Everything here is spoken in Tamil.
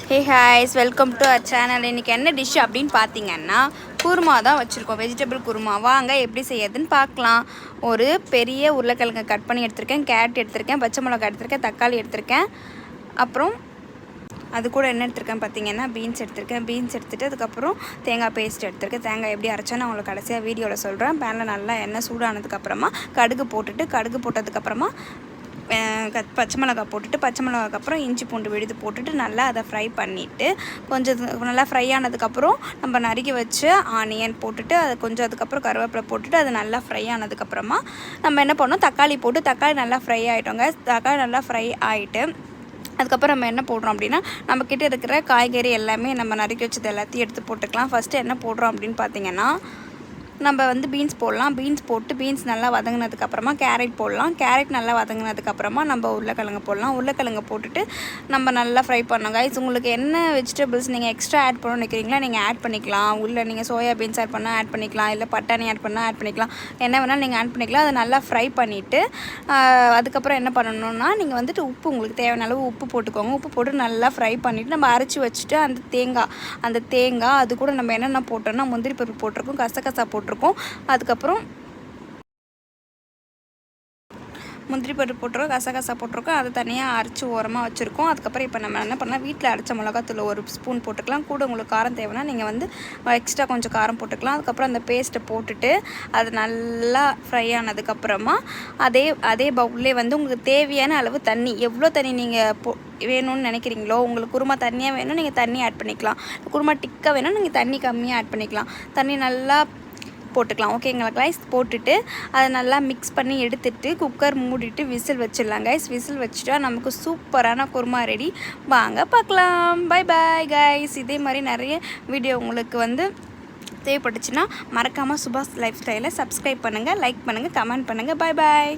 Hey hi's, welcome to our channel. இன்றைக்கி என்ன டிஷ் அப்படின்னு பார்த்தீங்கன்னா குருமா தான் வச்சுருக்கோம். வெஜிடபிள் குருமா. வாங்க எப்படி செய்யறதுன்னு பார்க்கலாம். ஒரு பெரிய உருளைக்கிழங்கு கட் பண்ணி எடுத்திருக்கேன், கேரட் எடுத்திருக்கேன், பச்சை மிளகாய் எடுத்திருக்கேன், தக்காளி எடுத்திருக்கேன். அப்புறம் அது கூட என்ன எடுத்திருக்கேன் பார்த்தீங்கன்னா பீன்ஸ் எடுத்திருக்கேன். பீன்ஸ் எடுத்துகிட்டு அதுக்கப்புறம் தேங்காய் பேஸ்ட் எடுத்திருக்கேன். தேங்காய் எப்படி அரைச்சோன்னு உங்களுக்கு கடைசியாக வீடியோவில் சொல்கிறேன். பேனில் நல்லா எண்ணெய் சூடானதுக்கப்புறமா கடுகு போட்டதுக்கப்புறமா பச்சை மிளகாய் போட்டுட்டு பச்சை மிளகாய்க்கு அப்புறம் இஞ்சி பூண்டு விழுது போட்டுட்டு நல்லா அதை ஃப்ரை பண்ணிவிட்டு கொஞ்சம் நல்லா ஃப்ரை ஆனதுக்கப்புறம் நம்ம நறுக்கி வச்ச ஆனியன் போட்டுட்டு அது கொஞ்சம் அதுக்கப்புறம் கருவேப்பிலை போட்டுட்டு அது நல்லா ஃப்ரை ஆனதுக்கப்புறமா நம்ம என்ன பண்ணோம், தக்காளி போட்டு தக்காளி நல்லா ஃப்ரை ஆகிட்டோங்க. தக்காளி நல்லா ஃப்ரை ஆகிட்டு அதுக்கப்புறம் நம்ம என்ன போடுறோம் அப்படின்னா நம்மக்கிட்ட இருக்கிற காய்கறி எல்லாமே நம்ம நறுக்கி வச்சது எல்லாத்தையும் எடுத்து போட்டுக்கலாம். ஃபஸ்ட்டு என்ன போடுறோம் அப்படின்னு பார்த்தீங்கன்னா நம்ம பீன்ஸ் போடலாம். பீன்ஸ் நல்லா வதங்கினதுக்கப்புறமா கேரட் போடலாம். கேரட் நல்லா வதங்கினதுக்கப்புறமா நம்ம உருளைக்கிழங்கு போடலாம். உருளைக்கிழங்கு போட்டுட்டு நம்ம நல்லா ஃப்ரை பண்ணோம். கைஸ், உங்களுக்கு என்ன வெஜிடபிள்ஸ் நீங்கள் எக்ஸ்ட்ரா ஆட் பண்ணணும்னு நினைக்கிறீங்களா நீங்கள் ஆட் பண்ணிக்கலாம். இல்லை நீங்கள் சோயா பீன்ஸ் ஆட் பண்ணால் ஆட் பண்ணிக்கலாம், இல்லை பட்டாணி ஆட் பண்ணால் ஆட் பண்ணிக்கலாம். என்ன வேணாலும் நீங்கள் ஆட் பண்ணிக்கலாம். அதை நல்லா ஃப்ரை பண்ணிவிட்டு அதுக்கப்புறம் என்ன பண்ணணும்னா நீங்கள் உப்பு உங்களுக்கு தேவையான அளவு உப்பு போட்டுக்கோங்க. உப்பு போட்டு நல்லா ஃப்ரை பண்ணிவிட்டு நம்ம அரைச்சி வச்சுட்டு அந்த தேங்காய் அது கூட நம்ம என்னென்ன போட்டோம்னா முந்திரி பருப்பு போட்டிருக்கோம், கசகசா போட்டிருக்கோம், அதுக்கப்புறம் முந்திரி பருப்பு போட்டிருக்கோம், கசகசா போட்டிருக்கோம், அதை தனியாக அரைச்சி ஓரமாக வச்சுருக்கோம். அதுக்கப்புறம் இப்போ நம்ம என்ன பண்ணலாம், வீட்டில் அரைச்ச மிளகாத்தூள் ஒரு ஸ்பூன் போட்டுக்கலாம். கூட உங்களுக்கு காரம் தேவைன்னா நீங்கள் எக்ஸ்ட்ரா கொஞ்சம் காரம் போட்டுக்கலாம். அதுக்கப்புறம் அந்த பேஸ்ட்டை போட்டுட்டு அது நல்லா ஃப்ரை ஆனதுக்கப்புறமா அதே பவுல்லே உங்களுக்கு தேவையான அளவு தண்ணி, எவ்வளோ தண்ணி நீங்கள் வேணும்னு நினைக்கிறீங்களோ, உங்களுக்கு குருமா தண்ணியாக வேணும் நீங்கள் தண்ணி ஆட் பண்ணிக்கலாம். குருமா டிக்காக வேணும் நீங்கள் தண்ணி கம்மியாக ஆட் பண்ணிக்கலாம். தண்ணி நல்லா போட்டுக்கலாம். ஓகேங்களா கைஸ்? போட்டுட்டு அதை நல்லா மிக்ஸ் பண்ணி எடுத்துட்டு குக்கர் மூடிட்டு விசில் வச்சிடலாம் கைஸ். விசில் வச்சுட்டா நமக்கு சூப்பரான குருமா ரெடி. வாங்க பார்க்கலாம். Bye bye guys. இதே மாதிரி நிறைய வீடியோ உங்களுக்கு தேவைப்பட்டுச்சுன்னா மறக்காமல் சுபாஷ் லைஃப் ஸ்டைலை சப்ஸ்கிரைப் பண்ணுங்கள், லைக் பண்ணுங்கள், கமெண்ட் பண்ணுங்கள். Bye bye.